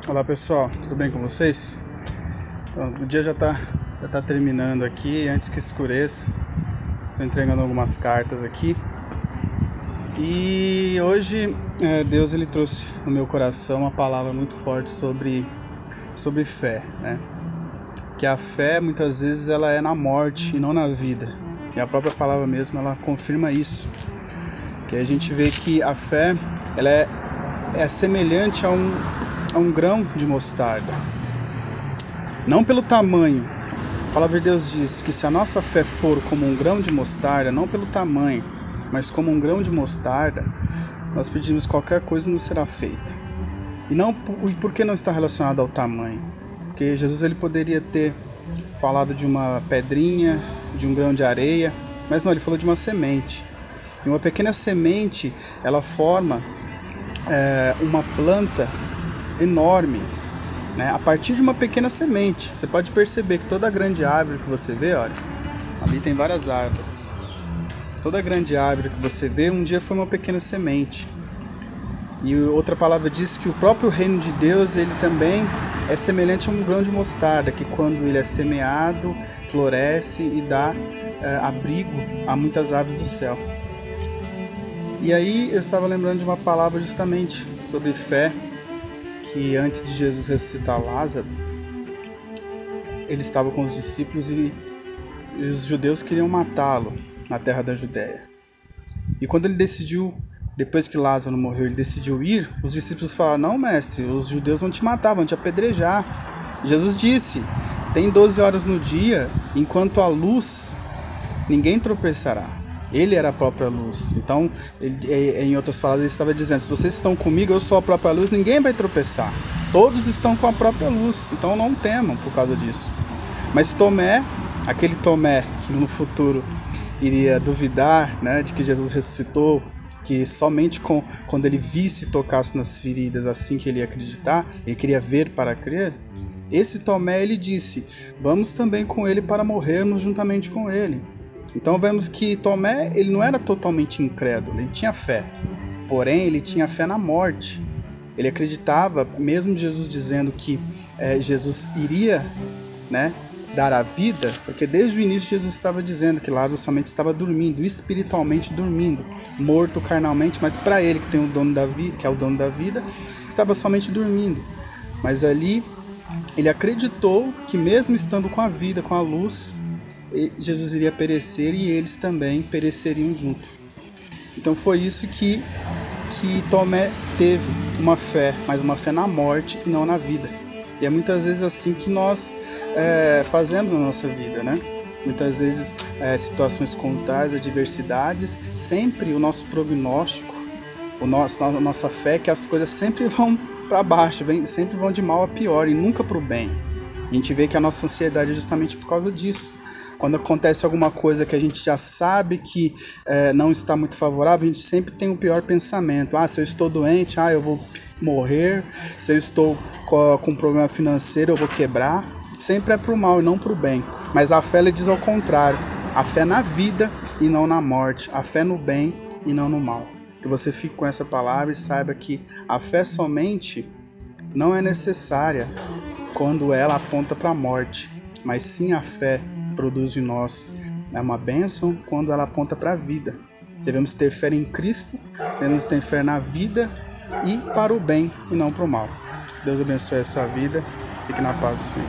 Olá pessoal, tudo bem com vocês? Então, o dia já tá terminando aqui, antes que escureça. Estou entregando algumas cartas aqui. E hoje Deus ele trouxe no meu coração uma palavra muito forte sobre fé, né? Que a fé muitas vezes ela é na morte e não na vida. E a própria palavra mesmo ela confirma isso. Que a gente vê que a fé ela é semelhante a um grão de mostarda. Não pelo tamanho. A palavra de Deus diz que se a nossa fé for como um grão de mostarda, não pelo tamanho, mas como um grão de mostarda, nós pedimos qualquer coisa nos será feito. E por que não está relacionado ao tamanho? Porque Jesus ele poderia ter falado de uma pedrinha, de um grão de areia, mas não, ele falou de uma semente. E uma pequena semente, ela forma uma planta enorme, né? A partir de uma pequena semente. Você pode perceber que toda grande árvore que você vê, olha, ali tem várias árvores. Toda grande árvore que você vê, um dia foi uma pequena semente. E outra palavra diz que o próprio reino de Deus, ele também é semelhante a um grão de mostarda, que quando ele é semeado, floresce e dá abrigo a muitas aves do céu. E aí eu estava lembrando de uma palavra justamente sobre fé, que antes de Jesus ressuscitar Lázaro, ele estava com os discípulos e os judeus queriam matá-lo na terra da Judéia. E quando ele decidiu, depois que Lázaro morreu, ele decidiu ir, os discípulos falaram: não, mestre, os judeus vão te matar, vão te apedrejar. Jesus disse: tem 12 horas no dia, enquanto a luz, ninguém tropeçará. Ele era a própria luz. Então, em outras palavras, ele estava dizendo: se vocês estão comigo, eu sou a própria luz, ninguém vai tropeçar. Todos estão com a própria luz, então não temam por causa disso. Mas Tomé, aquele Tomé que no futuro iria duvidar, né, de que Jesus ressuscitou, que somente quando ele visse e tocasse nas feridas, assim que ele ia acreditar, ele queria ver para crer. Esse Tomé, ele disse: vamos também com ele para morrermos juntamente com ele. Então vemos que Tomé, ele não era totalmente incrédulo, ele tinha fé. Porém, ele tinha fé na morte. Ele acreditava, mesmo Jesus dizendo que Jesus iria, né, dar a vida, porque desde o início Jesus estava dizendo que Lázaro somente estava dormindo, espiritualmente dormindo, morto carnalmente, mas para ele, que tem o dono da vida, que é o dono da vida, estava somente dormindo. Mas ali ele acreditou que mesmo estando com a vida, com a luz, Jesus iria perecer e eles também pereceriam junto. Então foi isso que Tomé teve, uma fé, mas uma fé na morte e não na vida. E é muitas vezes assim que nós fazemos na nossa vida, né? Muitas vezes situações contrárias, adversidades, sempre o nosso prognóstico, a nossa fé é que as coisas sempre vão para baixo, sempre vão de mal a pior e nunca para o bem. A gente vê que a nossa ansiedade é justamente por causa disso. Quando acontece alguma coisa que a gente já sabe que não está muito favorável, a gente sempre tem o pior pensamento. Se eu estou doente, eu vou morrer. Se eu estou com um problema financeiro, eu vou quebrar. Sempre é para o mal e não para o bem. Mas a fé ela diz ao contrário. A fé na vida e não na morte. A fé no bem e não no mal. Que você fique com essa palavra e saiba que a fé somente não é necessária quando ela aponta para a morte. Mas sim a fé produz em nós uma bênção quando ela aponta para a vida. Devemos ter fé em Cristo, devemos ter fé na vida e para o bem e não para o mal. Deus abençoe a sua vida. Fique na paz do Senhor.